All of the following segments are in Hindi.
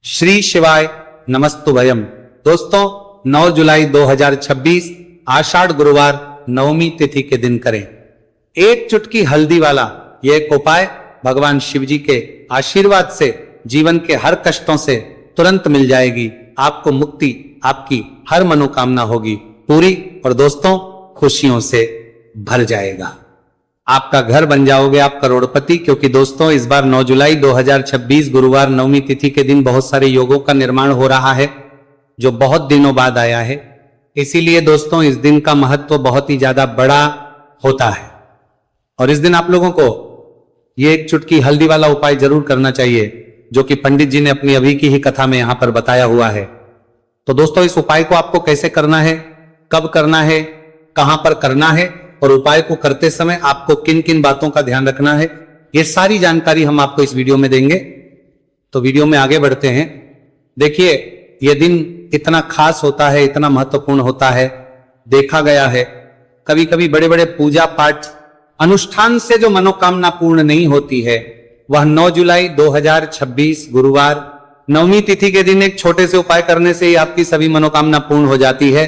श्री शिवाय नमस्तुभयम। दोस्तों 9 जुलाई 2026 आषाढ़ गुरुवार नवमी तिथि के दिन करें एक चुटकी हल्दी वाला यह एक उपाय। भगवान शिव जी के आशीर्वाद से जीवन के हर कष्टों से तुरंत मिल जाएगी, आपको मुक्ति, आपकी हर मनोकामना होगी पूरी और दोस्तों खुशियों से भर जाएगा। आपका घर बन जाओगे आप करोड़पति, क्योंकि दोस्तों इस बार 9 जुलाई 2026 गुरुवार नवमी तिथि के दिन बहुत सारे योगों का निर्माण हो रहा है जो बहुत दिनों बाद आया है। इसीलिए दोस्तों इस दिन का महत्व बहुत ही ज्यादा बड़ा होता है और इस दिन आप लोगों को ये एक चुटकी हल्दी वाला उपाय जरूर करना चाहिए जो कि पंडित जी ने अपनी अभी की ही कथा में यहां पर बताया हुआ है। तो दोस्तों इस उपाय को आपको कैसे करना है, कब करना है, कहां पर करना है और उपाय को करते समय आपको किन किन बातों का ध्यान रखना है, ये सारी जानकारी हम आपको इस वीडियो में देंगे। तो वीडियो में आगे बढ़ते हैं। देखिए यह दिन इतना खास होता है, इतना महत्वपूर्ण होता है, देखा गया है कभी कभी बड़े बड़े पूजा पाठ अनुष्ठान से जो मनोकामना पूर्ण नहीं होती है वह 9 जुलाई 2026 गुरुवार नवमी तिथि के दिन एक छोटे से उपाय करने से ही आपकी सभी मनोकामना पूर्ण हो जाती है।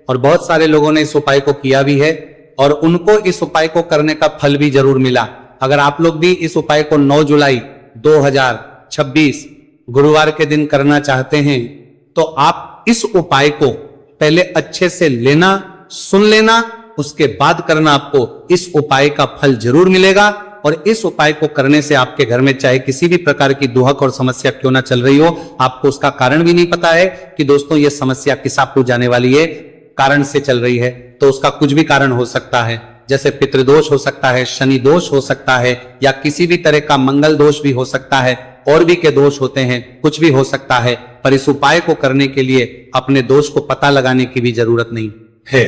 और बहुत सारे लोगों ने इस उपाय को किया भी है और उनको इस उपाय को करने का फल भी जरूर मिला। अगर आप लोग भी इस उपाय को 9 जुलाई 2026 गुरुवार के दिन करना चाहते हैं तो आप इस उपाय को पहले अच्छे से लेना, सुन लेना, उसके बाद करना। आपको इस उपाय का फल जरूर मिलेगा और इस उपाय को करने से आपके घर में चाहे किसी भी प्रकार की दुहक और समस्या क्यों ना चल रही हो, आपको उसका कारण भी नहीं पता है कि दोस्तों ये समस्या किस आपको जाने वाली है, कारण से चल रही है, तो उसका कुछ भी कारण हो सकता है। जैसे पितृदोष हो सकता है, शनि दोष हो सकता है या किसी भी तरह का मंगल दोष भी हो सकता है, और भी के दोष होते हैं, कुछ भी हो सकता है। पर इस उपाय को करने के लिए अपने दोष को पता लगाने की भी जरूरत नहीं है।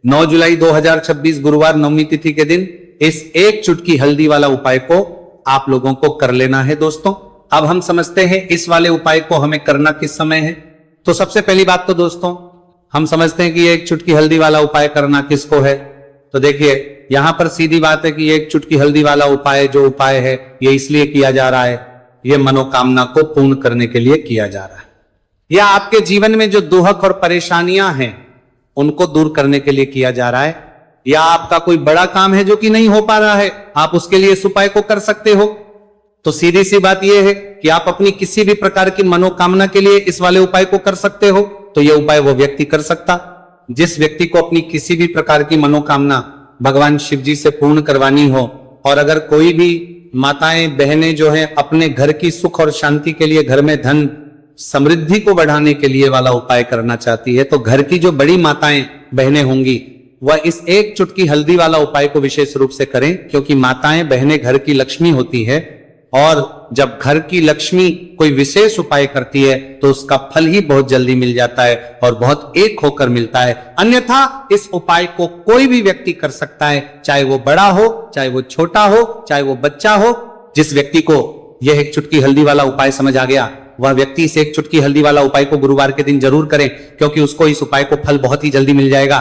9 जुलाई 2026 गुरुवार नवमी तिथि के दिन इस एक चुटकी हल्दी वाला उपाय को आप लोगों को कर लेना है। दोस्तों अब हम समझते हैं इस वाले उपाय को हमें करना किस समय है। तो सबसे पहली बात तो दोस्तों हम समझते हैं कि एक चुटकी हल्दी वाला उपाय करना किसको है। तो देखिए यहां पर सीधी बात है कि एक चुटकी हल्दी वाला उपाय जो उपाय है ये इसलिए किया जा रहा है, ये मनोकामना को पूर्ण करने के लिए किया जा रहा है, या आपके जीवन में जो दुहक और परेशानियां हैं उनको दूर करने के लिए किया जा रहा है, या आपका कोई बड़ा काम है जो कि नहीं हो पा रहा है, आप उसके लिए इस उपाय को कर सकते हो। तो सीधी सी बात यह है कि आप अपनी किसी भी प्रकार की मनोकामना के लिए इस वाले उपाय को कर सकते हो। तो यह उपाय वो व्यक्ति कर सकता जिस व्यक्ति को अपनी किसी भी प्रकार की मनोकामना भगवान शिव जी से पूर्ण करवानी हो। और अगर कोई भी माताएं बहनें जो हैं अपने घर की सुख और शांति के लिए, घर में धन समृद्धि को बढ़ाने के लिए वाला उपाय करना चाहती है, तो घर की जो बड़ी माताएं बहनें होंगी वह इस एक चुटकी हल्दी वाला उपाय को विशेष रूप से करें, क्योंकि माताएं बहनें घर की लक्ष्मी होती है और जब घर की लक्ष्मी कोई विशेष उपाय करती है तो उसका फल ही बहुत जल्दी मिल जाता है और बहुत एक होकर मिलता है। अन्यथा इस उपाय को कोई भी व्यक्ति कर सकता है, चाहे वो बड़ा हो, चाहे वो छोटा हो, चाहे वो बच्चा हो। जिस व्यक्ति को यह एक चुटकी हल्दी वाला उपाय समझ आ गया वह व्यक्ति इस एक चुटकी हल्दी वाला उपाय को गुरुवार के दिन जरूर करें, क्योंकि उसको इस उपाय को फल बहुत ही जल्दी मिल जाएगा।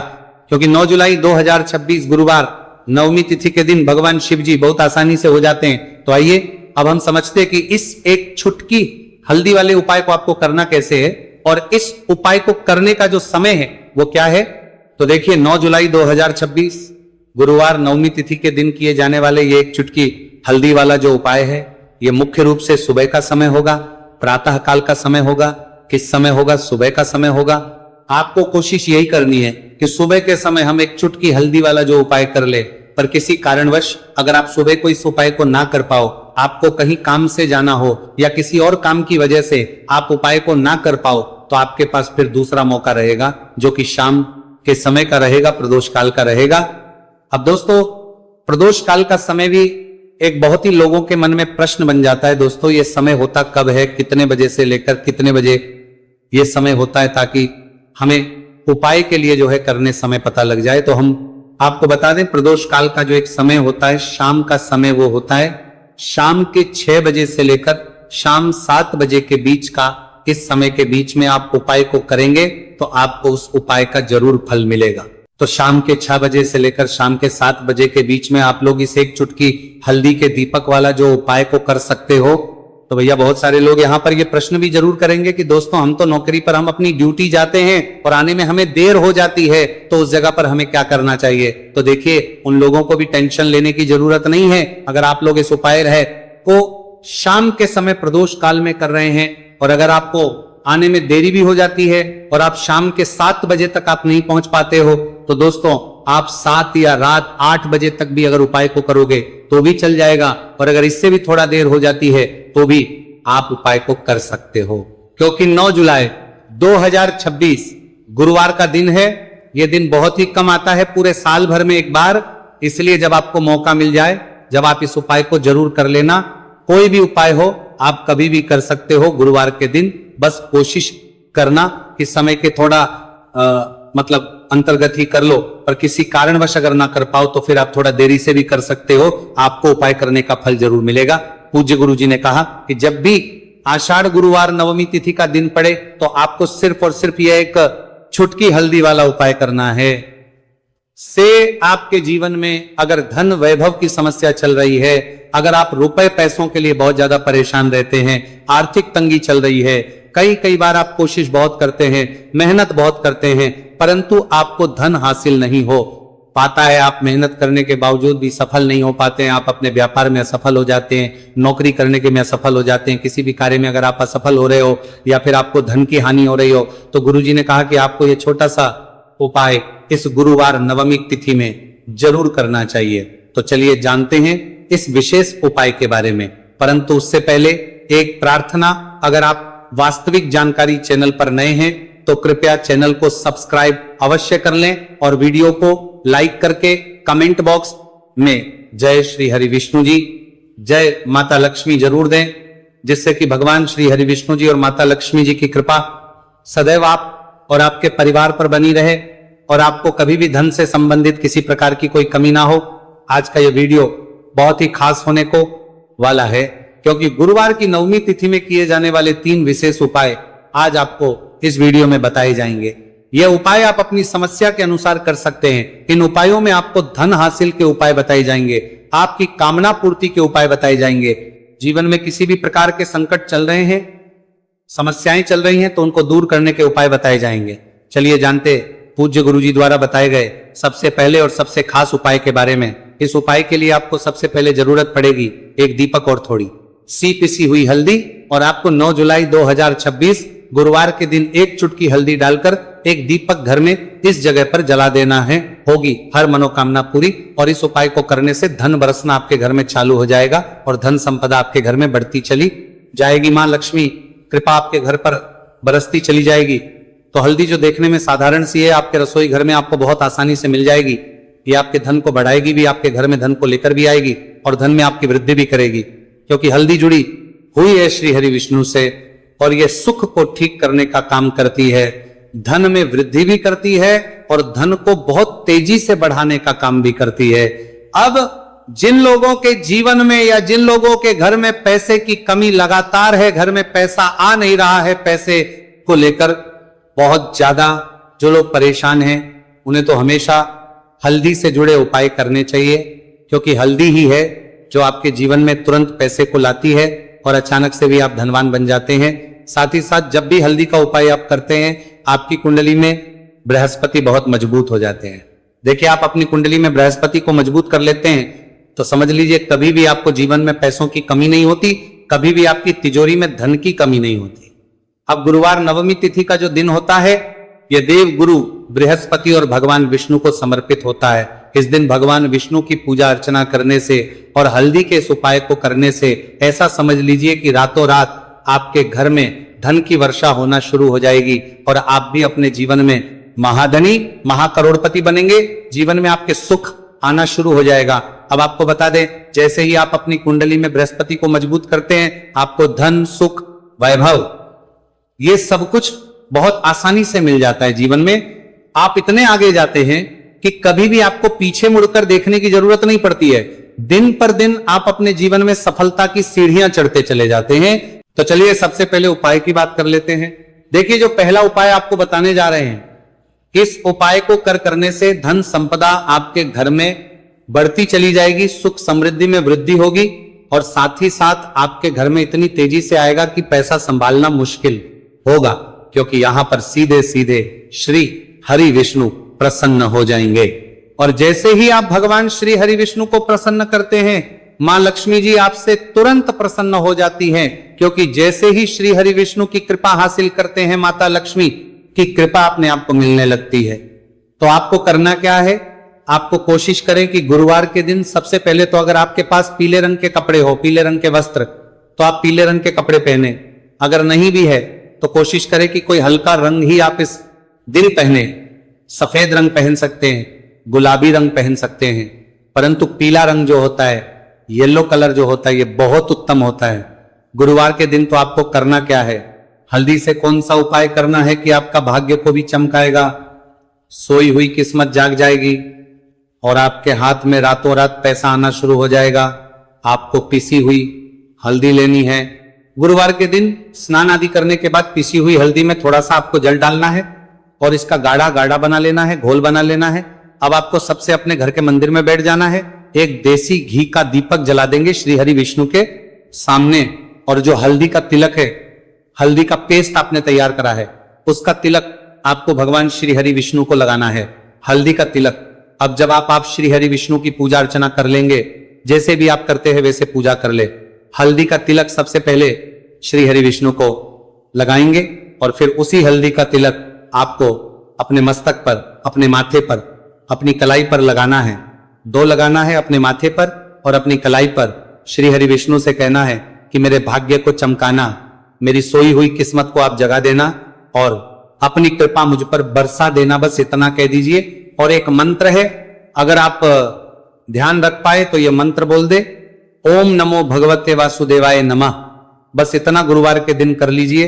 क्योंकि 9 जुलाई 2026 गुरुवार नवमी तिथि के दिन भगवान शिव जी बहुत आसानी से हो जाते हैं। तो आइए अब हम समझते हैं कि इस एक चुटकी हल्दी वाले उपाय को आपको करना कैसे है और इस उपाय को करने का जो समय है वो क्या है। तो देखिए 9 जुलाई 2026 गुरुवार नवमी तिथि के दिन किए जाने वाले ये एक चुटकी हल्दी वाला जो उपाय है ये मुख्य रूप से सुबह का समय होगा, प्रातः काल का समय होगा। किस समय होगा? सुबह का समय होगा। आपको कोशिश यही करनी है कि सुबह के समय हम एक चुटकी हल्दी वाला जो उपाय कर ले। पर किसी कारणवश अगर आप सुबह को इस उपाय को ना कर पाओ, आपको कहीं काम से जाना हो या किसी और काम की वजह से आप उपाय को ना कर पाओ, तो आपके पास फिर दूसरा मौका रहेगा जो कि शाम के समय का रहेगा, प्रदोष काल का रहेगा। अब दोस्तों प्रदोष काल का समय भी एक बहुत ही लोगों के मन में प्रश्न बन जाता है। दोस्तों ये समय होता कब है, कितने बजे से लेकर कितने बजे ये समय होता है, ताकि हमें उपाय के लिए जो है करने समय पता लग जाए। तो हम आपको बता दें प्रदोष काल का जो एक समय होता है, शाम का समय, वो होता है शाम के 6 बजे से लेकर शाम 7 बजे के बीच का। इस समय के बीच में आप उपाय को करेंगे तो आपको उस उपाय का जरूर फल मिलेगा। तो शाम के 6 बजे से लेकर शाम के 7 बजे के बीच में आप लोग इस एक चुटकी हल्दी के दीपक वाला जो उपाय को कर सकते हो। तो भैया बहुत सारे लोग यहाँ पर ये प्रश्न भी जरूर करेंगे कि दोस्तों हम तो नौकरी पर हम अपनी ड्यूटी जाते हैं और आने में हमें देर हो जाती है, तो उस जगह पर हमें क्या करना चाहिए। तो देखिए उन लोगों को भी टेंशन लेने की जरूरत नहीं है। अगर आप लोग इस उपाय है को शाम के समय प्रदोष काल में कर रहे हैं और अगर आपको आने में देरी भी हो जाती है और आप शाम के 7 बजे तक आप नहीं पहुंच पाते हो, तो दोस्तों आप 7 या रात 8 बजे तक भी अगर उपाय को करोगे तो भी चल जाएगा। और अगर इससे भी थोड़ा देर हो जाती है तो भी आप उपाय को कर सकते हो, क्योंकि 9 जुलाई 2026 गुरुवार का दिन है। यह दिन बहुत ही कम आता है पूरे साल भर में एक बार, इसलिए जब आपको मौका मिल जाए, जब आप इस उपाय को जरूर कर लेना। कोई भी उपाय हो आप कभी भी कर सकते हो गुरुवार के दिन, बस कोशिश करना कि समय के थोड़ा मतलब अंतर्गत ही कर लो, पर किसी कारणवश अगर ना कर पाओ तो फिर आप थोड़ा देरी से भी कर सकते हो, आपको उपाय करने का फल जरूर मिलेगा। पूज्य गुरु जी ने कहा कि जब भी आषाढ़ गुरुवार नवमी तिथि का दिन पड़े तो आपको सिर्फ और सिर्फ यह एक छुटकी हल्दी वाला उपाय करना है। से आपके जीवन में अगर धन वैभव की समस्या चल रही है, अगर आप रुपए पैसों के लिए बहुत ज्यादा परेशान रहते हैं, आर्थिक तंगी चल रही है, कई बार आप कोशिश बहुत करते हैं, मेहनत बहुत करते हैं, परंतु आपको धन हासिल नहीं हो पाता है, आप मेहनत करने के बावजूद भी सफल नहीं हो पाते हैं, आप अपने व्यापार में असफल हो जाते हैं, नौकरी करने के में असफल हो जाते हैं, किसी भी कार्य में अगर आप असफल हो रहे हो या फिर आपको धन की हानि हो रही हो, तो गुरुजी ने कहा कि आपको ये छोटा सा उपाय इस गुरुवार नवमी तिथि में जरूर करना चाहिए। तो चलिए जानते हैं इस विशेष उपाय के बारे में, परंतु उससे पहले एक प्रार्थना, अगर आप वास्तविक जानकारी चैनल पर नए हैं तो कृपया चैनल को सब्सक्राइब अवश्य कर लें और वीडियो को लाइक करके कमेंट बॉक्स में जय श्री हरि विष्णु जी, जय माता लक्ष्मी जरूर दें, जिससे कि भगवान श्री हरि विष्णु जी और माता लक्ष्मी जी की कृपा सदैव आप और आपके परिवार पर बनी रहे और आपको कभी भी धन से संबंधित किसी प्रकार की कोई कमी ना हो। आज का यह वीडियो बहुत ही खास होने को वाला है, क्योंकि गुरुवार की नवमी तिथि में किए जाने वाले 3 विशेष उपाय आज आपको इस वीडियो में बताए जाएंगे। यह उपाय आप अपनी समस्या के अनुसार कर सकते हैं। इन उपायों में आपको धन हासिल के उपाय बताए जाएंगे, आपकी कामना पूर्ति के उपाय बताए जाएंगे। जीवन में किसी भी प्रकार के संकट चल रहे हैं, समस्याएं चल रही हैं, तो उनको दूर करने के उपाय बताए जाएंगे। चलिए जानते पूज्य गुरु जी द्वारा बताए गए सबसे पहले और सबसे खास उपाय के बारे में। इस उपाय के लिए आपको सबसे पहले जरूरत पड़ेगी एक दीपक और थोड़ी सी पिसी हुई हल्दी, और आपको 9 जुलाई 2026 गुरुवार के दिन एक चुटकी हल्दी डालकर एक दीपक घर में इस जगह पर जला देना है। होगी हर मनोकामना पूरी, और इस उपाय को करने से धन बरसना आपके घर में चालू हो जाएगा और धन संपदा आपके घर में बढ़ती चली जाएगी। मां लक्ष्मी कृपा आपके घर पर बरसती चली जाएगी। तो हल्दी जो देखने में साधारण सी है, आपके रसोई घर में आपको बहुत आसानी से मिल जाएगी। ये आपके धन को बढ़ाएगी भी, आपके घर में धन को लेकर भी आएगी और धन में आपकी वृद्धि भी करेगी, क्योंकि हल्दी जुड़ी हुई है श्री हरि विष्णु से और ये सुख को ठीक करने का काम करती है, धन में वृद्धि भी करती है और धन को बहुत तेजी से बढ़ाने का काम भी करती है। अब जिन लोगों के जीवन में या जिन लोगों के घर में पैसे की कमी लगातार है, घर में पैसा आ नहीं रहा है, पैसे को लेकर बहुत ज्यादा जो लोग परेशान हैं, उन्हें तो हमेशा हल्दी से जुड़े उपाय करने चाहिए, क्योंकि हल्दी ही है जो आपके जीवन में तुरंत पैसे को लाती है और अचानक से भी आप धनवान बन जाते हैं। साथ ही साथ जब भी हल्दी का उपाय आप करते हैं, आपकी कुंडली में बृहस्पति बहुत मजबूत हो जाते हैं। देखिए, आप अपनी कुंडली में बृहस्पति को मजबूत कर लेते हैं तो समझ लीजिए कभी भी आपको जीवन में पैसों की कमी नहीं होती, कभी भी आपकी तिजोरी में धन की कमी नहीं होती। अब गुरुवार नवमी तिथि का जो दिन होता है, यह देव गुरु बृहस्पति और भगवान विष्णु को समर्पित होता है। इस दिन भगवान विष्णु की पूजा अर्चना करने से और हल्दी के इस उपाय को करने से ऐसा समझ लीजिए कि रातों रात आपके घर में धन की वर्षा होना शुरू हो जाएगी और आप भी अपने जीवन में महाधनी महाकरोड़पति बनेंगे। जीवन में आपके सुख आना शुरू हो जाएगा। अब आपको बता दें, जैसे ही आप अपनी कुंडली में बृहस्पति को मजबूत करते हैं, आपको धन सुख वैभव ये सब कुछ बहुत आसानी से मिल जाता है। जीवन में आप इतने आगे जाते हैं कि कभी भी आपको पीछे मुड़कर देखने की जरूरत नहीं पड़ती है। दिन पर दिन आप अपने जीवन में सफलता की सीढ़ियां चढ़ते चले जाते हैं। तो चलिए सबसे पहले उपाय की बात कर लेते हैं। देखिए, जो पहला उपाय आपको बताने जा रहे हैं, इस उपाय को करने से धन संपदा आपके घर में बढ़ती चली जाएगी, सुख समृद्धि में वृद्धि होगी और साथ ही साथ आपके घर में इतनी तेजी से आएगा कि पैसा संभालना मुश्किल होगा, क्योंकि यहां पर सीधे सीधे श्री हरि विष्णु प्रसन्न हो जाएंगे। और जैसे ही आप भगवान श्री हरि विष्णु को प्रसन्न करते हैं, मां लक्ष्मी जी आपसे तुरंत प्रसन्न हो जाती हैं, क्योंकि जैसे ही श्री हरि विष्णु की कृपा हासिल करते हैं, माता लक्ष्मी की कृपा अपने आप को मिलने लगती है। तो आपको करना क्या है, आपको कोशिश करें कि गुरुवार के दिन सबसे पहले तो अगर आपके पास पीले रंग के कपड़े हो, पीले रंग के वस्त्र, तो आप पीले रंग के कपड़े पहने। अगर नहीं भी है तो कोशिश करें कि कोई हल्का रंग ही आप इस दिन पहने। सफेद रंग पहन सकते हैं, गुलाबी रंग पहन सकते हैं, परंतु पीला रंग जो होता है, येलो कलर जो होता है, ये बहुत उत्तम होता है। गुरुवार के दिन तो आपको करना क्या है, हल्दी से कौन सा उपाय करना है कि आपका भाग्य को भी चमकाएगा, सोई हुई किस्मत जाग जाएगी और आपके हाथ में रातों रात पैसा आना शुरू हो जाएगा। आपको पिसी हुई हल्दी लेनी है। गुरुवार के दिन स्नान आदि करने के बाद पिसी हुई हल्दी में थोड़ा सा आपको जल डालना है और इसका गाढ़ा गाढ़ा बना लेना है, घोल बना लेना है। अब आपको सबसे अपने घर के मंदिर में बैठ जाना है, एक देसी घी का दीपक जला देंगे श्री हरि विष्णु के सामने, और जो हल्दी का तिलक है, हल्दी का पेस्ट आपने तैयार करा है, उसका तिलक आपको भगवान श्री हरि विष्णु को लगाना है, हल्दी का तिलक। अब जब आप श्री हरि विष्णु की पूजा अर्चना कर लेंगे, जैसे भी आप करते हैं वैसे पूजा कर ले। हल्दी का तिलक सबसे पहले श्री हरि विष्णु को लगाएंगे और फिर उसी हल्दी का तिलक आपको अपने मस्तक पर, अपने माथे पर, अपनी कलाई पर लगाना है। 2 लगाना है, अपने माथे पर और अपनी कलाई पर। श्री हरि विष्णु से कहना है कि मेरे भाग्य को चमकाना, मेरी सोई हुई किस्मत को आप जगा देना और अपनी कृपा मुझ पर बरसा देना, बस इतना कह दीजिए। और एक मंत्र है, अगर आप ध्यान रख पाए तो यह मंत्र बोल दे, ओम नमो भगवते वासुदेवाय नमः। बस इतना गुरुवार के दिन कर लीजिए।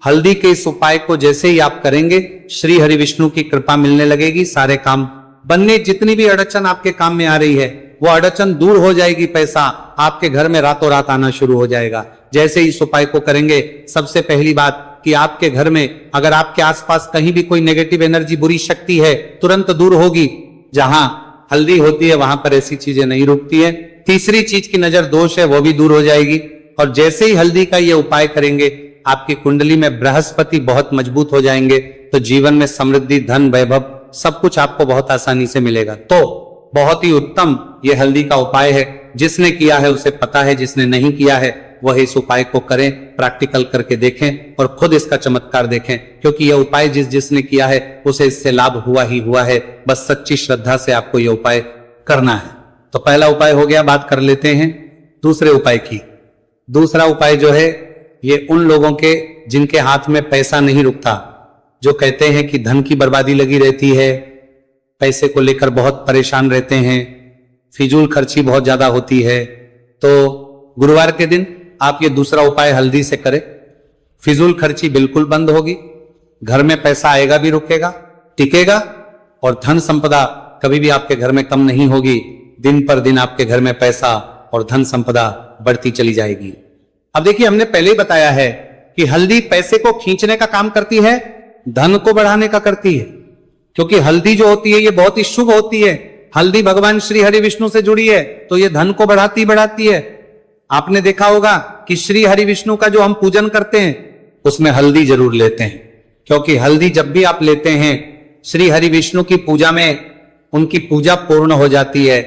हल्दी के इस उपाय को जैसे ही आप करेंगे, श्री हरि विष्णु की कृपा मिलने लगेगी, सारे काम बनने, जितनी भी अड़चन आपके काम में आ रही है वो अड़चन दूर हो जाएगी, पैसा आपके घर में रातों रात आना शुरू हो जाएगा। जैसे इस उपाय को करेंगे, सबसे पहली बात कि आपके घर में अगर आपके आसपास कहीं भी कोई नेगेटिव एनर्जी, बुरी शक्ति है, तुरंत दूर होगी। जहां हल्दी होती है वहां पर ऐसी चीजें नहीं रुकती है। तीसरी चीज की नजर दोष है, वो भी दूर हो जाएगी। और जैसे ही हल्दी का ये उपाय करेंगे, आपकी कुंडली में बृहस्पति बहुत मजबूत हो जाएंगे, तो जीवन में समृद्धि, धन, वैभव सब कुछ आपको बहुत आसानी से मिलेगा। तो बहुत ही उत्तम ये हल्दी का उपाय है। जिसने किया है उसे पता है, जिसने नहीं किया है वह इस उपाय को करें, प्रैक्टिकल करके देखें और खुद इसका चमत्कार देखें, क्योंकि यह उपाय जिसने किया है उसे इससे लाभ हुआ ही हुआ है। बस सच्ची श्रद्धा से आपको यह उपाय करना है। तो पहला उपाय हो गया, बात कर लेते हैं दूसरे उपाय की। दूसरा उपाय जो है, ये उन लोगों के जिनके हाथ में पैसा नहीं रुकता, जो कहते हैं कि धन की बर्बादी लगी रहती है, पैसे को लेकर बहुत परेशान रहते हैं, फिजूल खर्ची बहुत ज्यादा होती है। तो गुरुवार के दिन आप ये दूसरा उपाय हल्दी से करें, फिजूल खर्ची बिल्कुल बंद होगी, घर में पैसा आएगा भी, रुकेगा, टिकेगा, और धन संपदा कभी भी आपके घर में कम नहीं होगी। दिन पर दिन आपके घर में पैसा और धन संपदा बढ़ती चली जाएगी। अब देखिए, हमने पहले ही बताया है कि हल्दी पैसे को खींचने का काम करती है, धन को बढ़ाने का करती है, क्योंकि हल्दी जो होती है ये बहुत ही शुभ होती है। हल्दी भगवान श्री हरि विष्णु से जुड़ी है, तो ये धन को बढ़ाती है। आपने देखा होगा कि श्री हरि विष्णु का जो हम पूजन करते हैं उसमें हल्दी जरूर लेते हैं, क्योंकि हल्दी जब भी आप लेते हैं श्री हरि विष्णु की पूजा में, उनकी पूजा पूर्ण हो जाती है।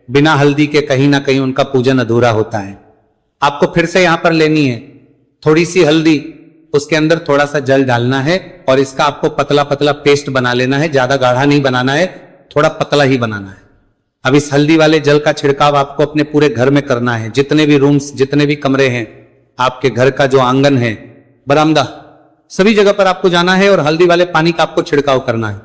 बिना हल्दी के कहीं ना कहीं उनका पूजन अधूरा होता है। आपको फिर से यहां पर लेनी है थोड़ी सी हल्दी, उसके अंदर थोड़ा सा जल डालना है और इसका आपको पतला पतला पेस्ट बना लेना है। ज्यादा गाढ़ा नहीं बनाना है, थोड़ा पतला ही बनाना है। अब इस हल्दी वाले जल का छिड़काव आपको अपने पूरे घर में करना है। जितने भी रूम्स, जितने भी कमरे हैं, आपके घर का जो आंगन है, बरामदा, सभी जगह पर आपको जाना है और हल्दी वाले पानी का आपको छिड़काव करना है।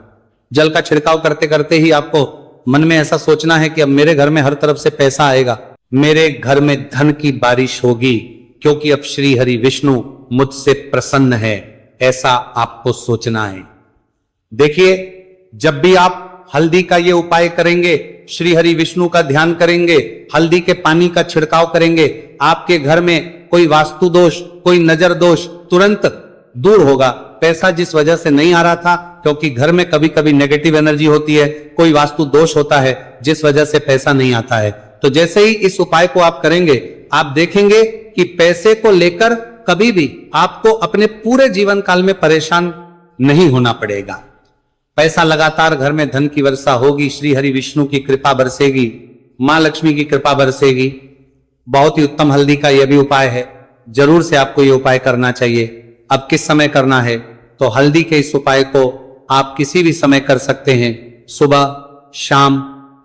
जल का छिड़काव करते करते ही आपको मन में ऐसा सोचना है कि अब मेरे घर में हर तरफ से पैसा आएगा, मेरे घर में धन की बारिश होगी, क्योंकि अब श्री हरि विष्णु मुझसे प्रसन्न है। ऐसा आपको सोचना है। देखिए, जब भी आप हल्दी का ये उपाय करेंगे, श्री हरि विष्णु का ध्यान करेंगे, हल्दी के पानी का छिड़काव करेंगे, आपके घर में कोई वास्तु दोष, कोई नजर दोष तुरंत दूर होगा। पैसा जिस वजह से नहीं आ रहा था, क्योंकि घर में कभी कभी नेगेटिव एनर्जी होती है, कोई वास्तु दोष होता है जिस वजह से पैसा नहीं आता है। तो जैसे ही इस उपाय को आप करेंगे, आप देखेंगे कि पैसे को लेकर कभी भी आपको अपने पूरे जीवन काल में परेशान नहीं होना पड़ेगा। पैसा लगातार घर में धन की वर्षा होगी, श्री हरि विष्णु की कृपा बरसेगी, मां लक्ष्मी की कृपा बरसेगी। बहुत ही उत्तम हल्दी का यह भी उपाय है, जरूर से आपको यह उपाय करना चाहिए। अब किस समय करना है, तो हल्दी के इस उपाय को आप किसी भी समय कर सकते हैं, सुबह, शाम,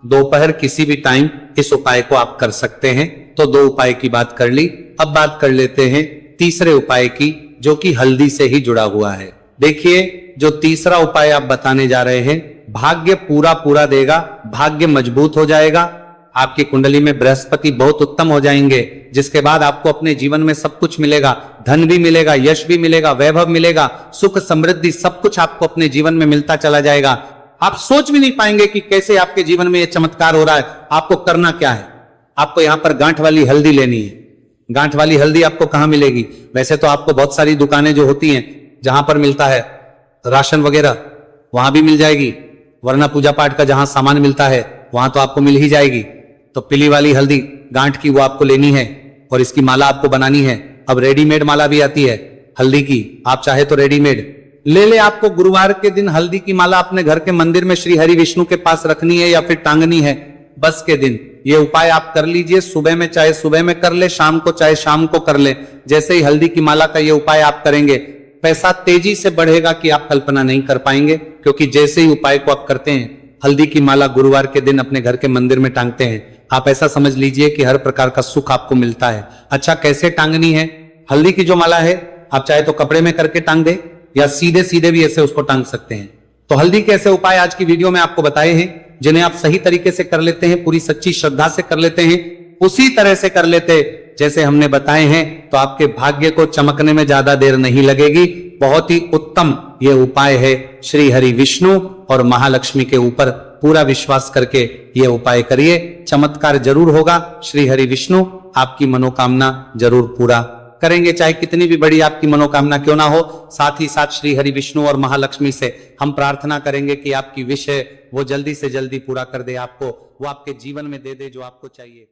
दोपहर, किसी भी टाइम इस उपाय को आप कर सकते हैं। तो 2 उपाय की बात कर ली, अब बात कर लेते हैं तीसरे उपाय की, जो कि हल्दी से ही जुड़ा हुआ है। देखिए, जो तीसरा उपाय आप बताने जा रहे हैं, भाग्य पूरा देगा, भाग्य मजबूत हो जाएगा, आपकी कुंडली में बृहस्पति बहुत उत्तम हो जाएंगे, जिसके बाद आपको अपने जीवन में सब कुछ मिलेगा, धन भी मिलेगा, यश भी मिलेगा, वैभव मिलेगा, सुख समृद्धि सब कुछ आपको अपने जीवन में मिलता चला जाएगा। आप सोच भी नहीं पाएंगे कि कैसे आपके जीवन में यह चमत्कार हो रहा है। आपको करना क्या है, आपको यहां पर गांठ वाली हल्दी लेनी है। गांठ वाली हल्दी आपको कहां मिलेगी? वैसे तो आपको बहुत सारी दुकानें जो होती हैं जहां पर मिलता है राशन वगैरह, वहां भी मिल जाएगी, वरना पूजा पाठ का जहां सामान मिलता है वहां तो आपको मिल ही जाएगी। तो पीली वाली हल्दी गांठ की वो आपको लेनी है और इसकी माला आपको बनानी है। अब रेडीमेड माला भी आती है हल्दी की, आप चाहे तो रेडीमेड ले ले। आपको गुरुवार के दिन हल्दी की माला अपने घर के मंदिर में श्री हरि विष्णु के पास रखनी है या फिर टांगनी है। बस के दिन ये उपाय आप कर लीजिए, सुबह में चाहे सुबह में कर ले, शाम को चाहे शाम को कर ले। जैसे ही हल्दी की माला का ये उपाय आप करेंगे, पैसा तेजी से बढ़ेगा कि आप कल्पना नहीं कर पाएंगे, क्योंकि जैसे ही उपाय को आप करते हैं, हल्दी की माला गुरुवार के दिन अपने घर के मंदिर में टांगते हैं, आप ऐसा समझ लीजिए कि हर प्रकार का सुख आपको मिलता है। अच्छा, कैसे टांगनी है? हल्दी की जो माला है आप चाहे तो कपड़े में करके टांग दे या सीधे सीधे भी ऐसे उसको टांग सकते हैं। तो हल्दी के ऐसे उपाय आज की वीडियो में आपको बताए हैं, जिन्हें आप सही तरीके से कर लेते हैं, पूरी सच्ची श्रद्धा से कर लेते हैं, उसी तरह से कर लेते जैसे हमने बताए हैं, तो आपके भाग्य को चमकने में ज्यादा देर नहीं लगेगी। बहुत ही उत्तम ये उपाय है। श्री हरि विष्णु और महालक्ष्मी के ऊपर पूरा विश्वास करके ये उपाय करिए, चमत्कार जरूर होगा। श्री हरि विष्णु आपकी मनोकामना जरूर पूरा करेंगे, चाहे कितनी भी बड़ी आपकी मनोकामना क्यों ना हो। साथ ही साथ श्री हरि विष्णु और महालक्ष्मी से हम प्रार्थना करेंगे कि आपकी विश है वो जल्दी से जल्दी पूरा कर दे, आपको वो आपके जीवन में दे दे जो आपको चाहिए।